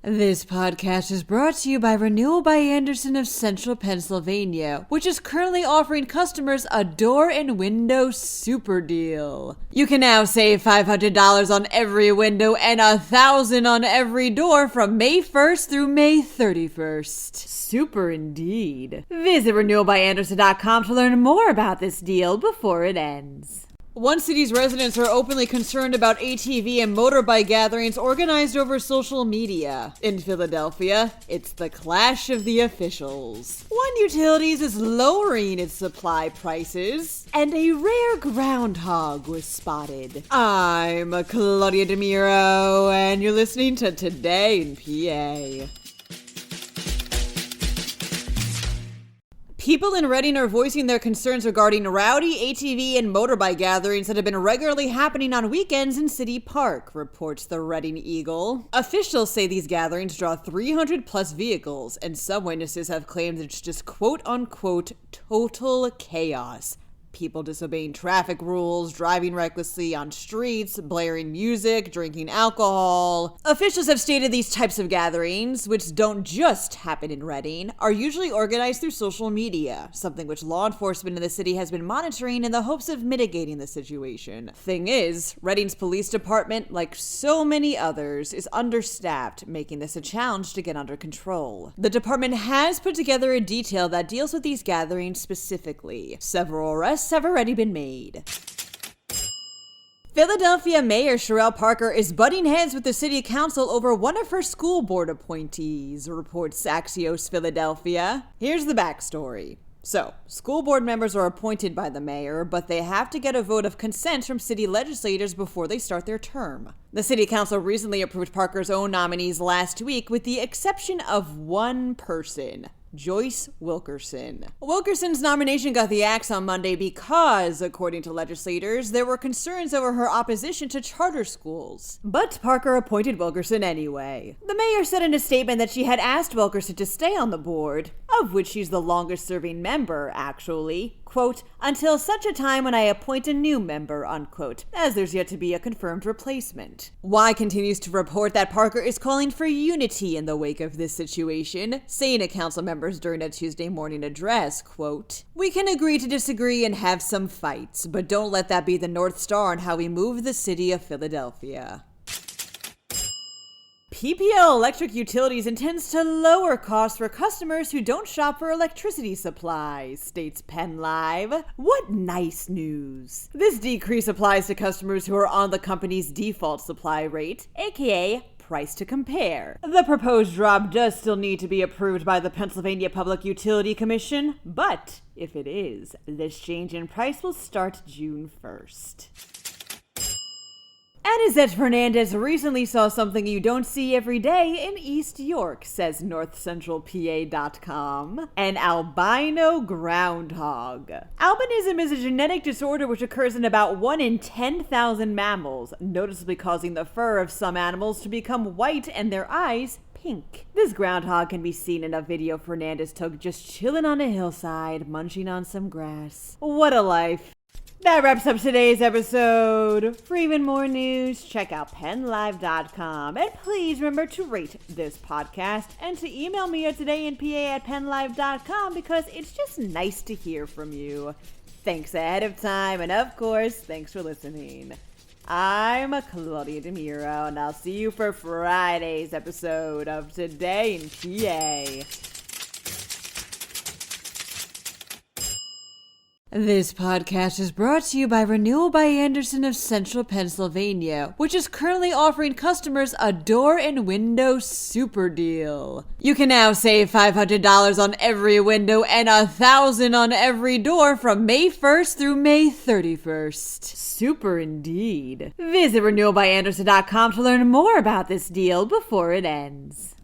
This podcast is brought to you by Renewal by Andersen of Central Pennsylvania, which is currently offering customers a door and window super deal. You can now save $500 on every window and $1,000 on every door from May 1st through May 31st. Super indeed. Visit renewalbyandersen.com to learn more about this deal before it ends. One city's residents are openly concerned about ATV and motorbike gatherings organized over social media. In Philadelphia, it's the clash of the officials. One Utilities is lowering its supply prices, and a rare groundhog was spotted. I'm Claudia Dimuro, and you're listening to Today in PA. People in Reading are voicing their concerns regarding rowdy ATV and motorbike gatherings that have been regularly happening on weekends in City Park, reports the Reading Eagle. Officials say these gatherings draw 300 plus vehicles, and some witnesses have claimed that it's just quote-unquote total chaos. People disobeying traffic rules, driving recklessly on streets, blaring music, drinking alcohol. Officials have stated these types of gatherings, which don't just happen in Reading, are usually organized through social media, something which law enforcement in the city has been monitoring in the hopes of mitigating the situation. Thing is, Reading's police department, like so many others, is understaffed, making this a challenge to get under control. The department has put together a detail that deals with these gatherings specifically. Several arrests have already been made. Philadelphia Mayor Sherelle Parker is butting heads with the city council over one of her school board appointees, reports Axios Philadelphia. Here's the backstory. So, school board members are appointed by the mayor, but they have to get a vote of consent from city legislators before they start their term. The city council recently approved Parker's own nominees last week, with the exception of one person: Joyce Wilkerson. Wilkerson's nomination got the axe on Monday because, according to legislators, there were concerns over her opposition to charter schools. But Parker appointed Wilkerson anyway. The mayor said in a statement that she had asked Wilkerson to stay on the board, of which she's the longest serving member, actually, quote, until such a time when I appoint a new member, unquote, as there's yet to be a confirmed replacement. Y continues to report that Parker is calling for unity in the wake of this situation, saying to council members during a Tuesday morning address, quote, we can agree to disagree and have some fights, but don't let that be the North Star on how we move the city of Philadelphia. PPL Electric Utilities intends to lower costs for customers who don't shop for electricity supplies, states PennLive. What nice news. This decrease applies to customers who are on the company's default supply rate, aka price to compare. The proposed drop does still need to be approved by the Pennsylvania Public Utility Commission, but if it is, this change in price will start June 1st. Anizette Fernandez recently saw something you don't see every day in East York, says NorthCentralPA.com. An albino groundhog. Albinism is a genetic disorder which occurs in about 1 in 10,000 mammals, noticeably causing the fur of some animals to become white and their eyes pink. This groundhog can be seen in a video Fernandez took just chilling on a hillside, munching on some grass. What a life. That wraps up today's episode. For even more news, check out PennLive.com. And please remember to rate this podcast and to email me at todayinpa@PennLive.com because it's just nice to hear from you. Thanks ahead of time, and of course, thanks for listening. I'm Claudia Dimuro, and I'll see you for Friday's episode of Today in PA. This podcast is brought to you by Renewal by Andersen of Central Pennsylvania, which is currently offering customers a door and window super deal. You can now save $500 on every window and $1,000 on every door from May 1st through May 31st. Super indeed. Visit renewalbyandersen.com to learn more about this deal before it ends.